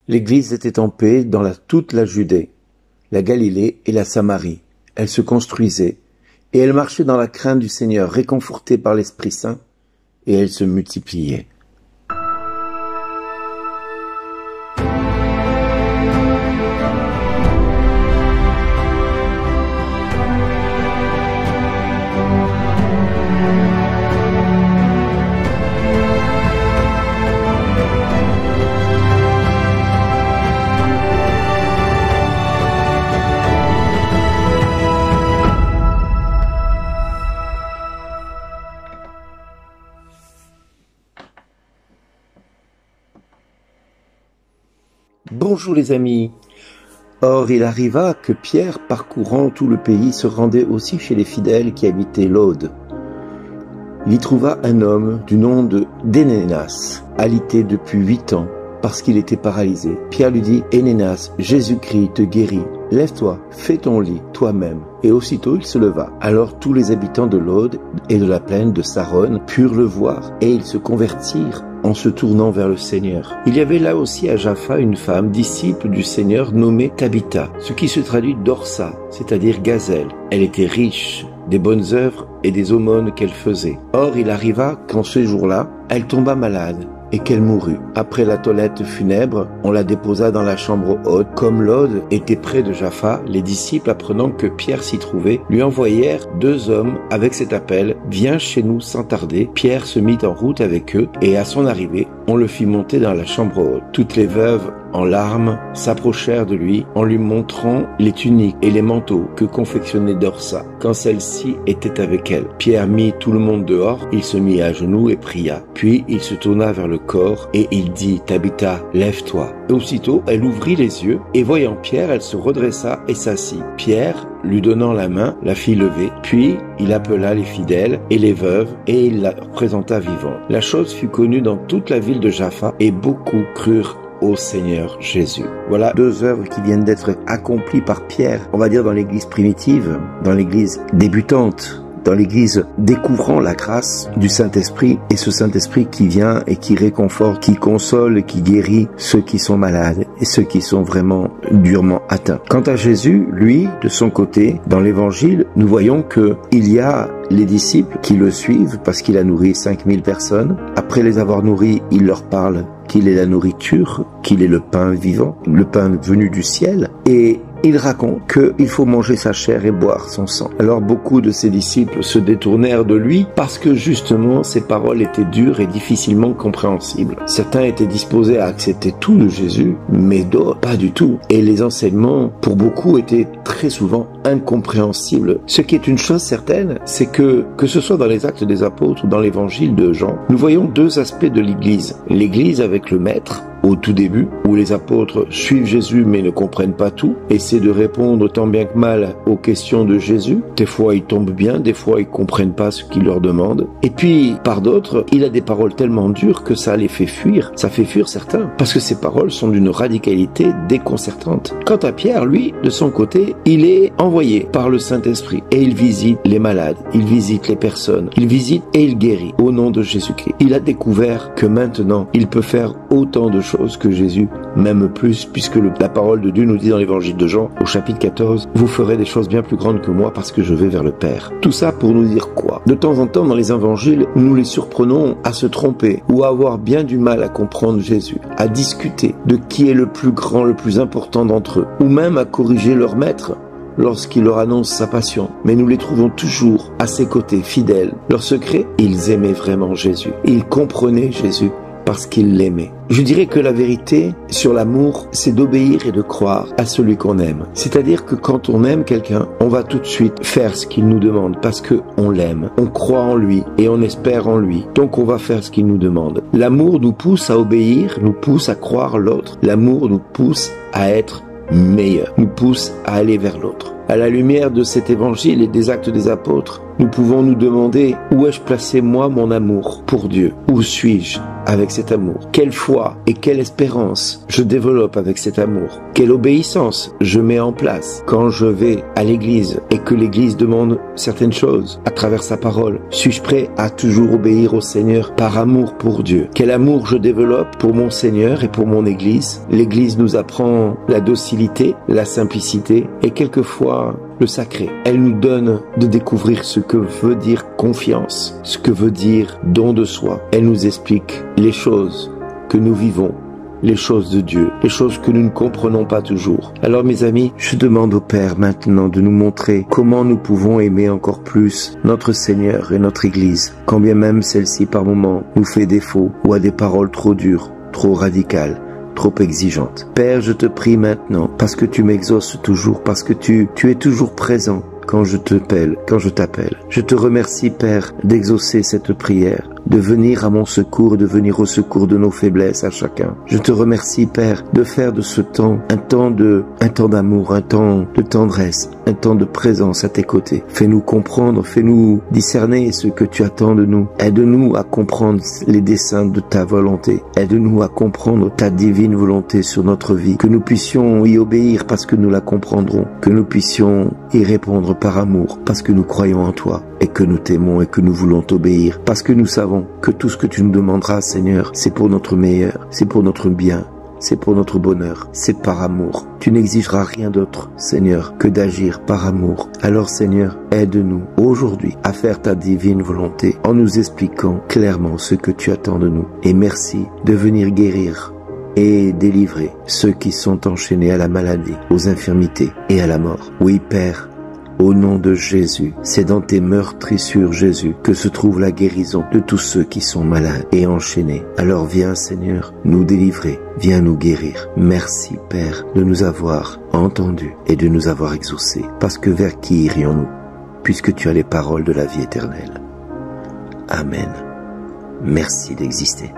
L'Église était en paix dans toute la Judée, la Galilée et la Samarie. Elle se construisait, et elle marchait dans la crainte du Seigneur, réconfortée par l'Esprit Saint, et elle se multipliait. Bonjour les amis. Or il arriva que Pierre, parcourant tout le pays, se rendait aussi chez les fidèles qui habitaient Lode. Il y trouva un homme du nom d'Énéas, alité depuis 8 ans, parce qu'il était paralysé. Pierre lui dit: Énéas, Jésus-Christ te guérit. Lève-toi, fais ton lit toi-même. Et aussitôt il se leva. Alors tous les habitants de Lode et de la plaine de Saron purent le voir, et ils se convertirent en se tournant vers le Seigneur. Il y avait là aussi à Jaffa une femme, disciple du Seigneur, nommée Tabitha, ce qui se traduit d'Orsa, c'est-à-dire gazelle. Elle était riche des bonnes œuvres et des aumônes qu'elle faisait. Or il arriva qu'en ce jour-là, elle tomba malade et qu'elle mourut. Après la toilette funèbre, on la déposa dans la chambre haute. Comme Lode était près de Jaffa, les disciples, apprenant que Pierre s'y trouvait, lui envoyèrent 2 hommes avec cet appel: viens chez nous sans tarder. Pierre se mit en route avec eux, et à son arrivée, on le fit monter dans la chambre haute. Toutes les veuves, en larmes, s'approchèrent de lui en lui montrant les tuniques et les manteaux que confectionnait Dorsa, quand celle-ci était avec elle. Pierre mit tout le monde dehors, il se mit à genoux et pria. Puis il se tourna vers le corps et il dit: Tabitha, lève-toi. Et aussitôt elle ouvrit les yeux, et voyant Pierre, elle se redressa et s'assit. Pierre, lui donnant la main, la fit lever. Puis il appela les fidèles et les veuves, et il la présenta vivante. La chose fut connue dans toute la ville de Jaffa, et beaucoup crurent au Seigneur Jésus. Voilà 2 œuvres qui viennent d'être accomplies par Pierre, on va dire dans l'église primitive, dans l'église débutante, dans l'église découvrant la grâce du Saint-Esprit, et ce Saint-Esprit qui vient et qui réconforte, qui console, qui guérit ceux qui sont malades et ceux qui sont vraiment durement atteints. Quant à Jésus, lui, de son côté, dans l'évangile, nous voyons que il y a les disciples qui le suivent parce qu'il a nourri 5000 personnes. Après les avoir nourris, il leur parle qu'il est la nourriture, qu'il est le pain vivant, le pain venu du ciel, et il raconte qu'il faut manger sa chair et boire son sang. Alors beaucoup de ses disciples se détournèrent de lui parce que justement ses paroles étaient dures et difficilement compréhensibles. Certains étaient disposés à accepter tout de Jésus, mais d'autres pas du tout. Et les enseignements, pour beaucoup, étaient très souvent incompréhensibles. Ce qui est une chose certaine, c'est que ce soit dans les Actes des Apôtres ou dans l'évangile de Jean, nous voyons 2 aspects de l'Église. L'Église avec le Maître, au tout début, où les apôtres suivent Jésus mais ne comprennent pas tout, essaient de répondre tant bien que mal aux questions de Jésus. Des fois ils tombent bien, des fois ils comprennent pas ce qu'il leur demande. Et puis par d'autres, il a des paroles tellement dures que ça les fait fuir. Ça fait fuir certains, parce que ces paroles sont d'une radicalité déconcertante. Quant à Pierre, lui, de son côté, il est envoyé par le Saint-Esprit et il visite les malades, il visite les personnes, il visite et il guérit au nom de Jésus-Christ. Il a découvert que maintenant il peut faire autant de choses que Jésus, même plus, puisque la parole de Dieu nous dit dans l'évangile de Jean, au chapitre 14, vous ferez des choses bien plus grandes que moi parce que je vais vers le Père. Tout ça pour nous dire quoi? De temps en temps, dans les évangiles, nous les surprenons à se tromper ou à avoir bien du mal à comprendre Jésus, à discuter de qui est le plus grand, le plus important d'entre eux, ou même à corriger leur maître lorsqu'il leur annonce sa passion. Mais nous les trouvons toujours à ses côtés, fidèles. Leur secret, ils aimaient vraiment Jésus. Ils comprenaient Jésus parce qu'ils l'aimaient. Je dirais que la vérité sur l'amour, c'est d'obéir et de croire à celui qu'on aime. C'est-à-dire que quand on aime quelqu'un, on va tout de suite faire ce qu'il nous demande parce que on l'aime. On croit en lui et on espère en lui. Donc on va faire ce qu'il nous demande. L'amour nous pousse à obéir, nous pousse à croire l'autre. L'amour nous pousse à être meilleur, nous pousse à aller vers l'autre. À la lumière de cet évangile et des Actes des Apôtres, nous pouvons nous demander où ai-je placé moi mon amour pour Dieu? Où suis-je avec cet amour? Quelle foi et quelle espérance je développe avec cet amour? Quelle obéissance je mets en place quand je vais à l'église et que l'église demande certaines choses à travers sa parole? Suis-je prêt à toujours obéir au Seigneur par amour pour Dieu? Quel amour je développe pour mon Seigneur et pour mon église? L'église nous apprend la docilité, la simplicité et quelquefois le sacré. Elle nous donne de découvrir ce que veut dire confiance, ce que veut dire don de soi. Elle nous explique les choses que nous vivons, les choses de Dieu, les choses que nous ne comprenons pas toujours. Alors mes amis, je demande au Père maintenant de nous montrer comment nous pouvons aimer encore plus notre Seigneur et notre Église, quand bien même celle-ci par moments nous fait défaut ou a des paroles trop dures, trop radicales, trop exigeante. Père, je te prie maintenant, parce que tu m'exauces toujours, parce que tu es toujours présent quand je t'appelle. Je te remercie, Père, d'exaucer cette prière, de venir à mon secours, de venir au secours de nos faiblesses à chacun. Je te remercie, Père, de faire de ce temps un temps d'amour, un temps de tendresse, un temps de présence à tes côtés. Fais-nous comprendre, fais-nous discerner ce que tu attends de nous. Aide-nous à comprendre les desseins de ta volonté. Aide-nous à comprendre ta divine volonté sur notre vie. Que nous puissions y obéir parce que nous la comprendrons. Que nous puissions y répondre par amour parce que nous croyons en toi et que nous t'aimons et que nous voulons t'obéir. Parce que nous savons que tout ce que tu nous demanderas, Seigneur, c'est pour notre meilleur, c'est pour notre bien. C'est pour notre bonheur, c'est par amour. Tu n'exigeras rien d'autre, Seigneur, que d'agir par amour. Alors, Seigneur, aide-nous aujourd'hui à faire ta divine volonté en nous expliquant clairement ce que tu attends de nous. Et merci de venir guérir et délivrer ceux qui sont enchaînés à la maladie, aux infirmités et à la mort. Oui, Père, au nom de Jésus, c'est dans tes meurtrissures, Jésus, que se trouve la guérison de tous ceux qui sont malades et enchaînés. Alors viens, Seigneur, nous délivrer, viens nous guérir. Merci, Père, de nous avoir entendus et de nous avoir exaucés. Parce que vers qui irions-nous, puisque tu as les paroles de la vie éternelle? Amen. Merci d'exister.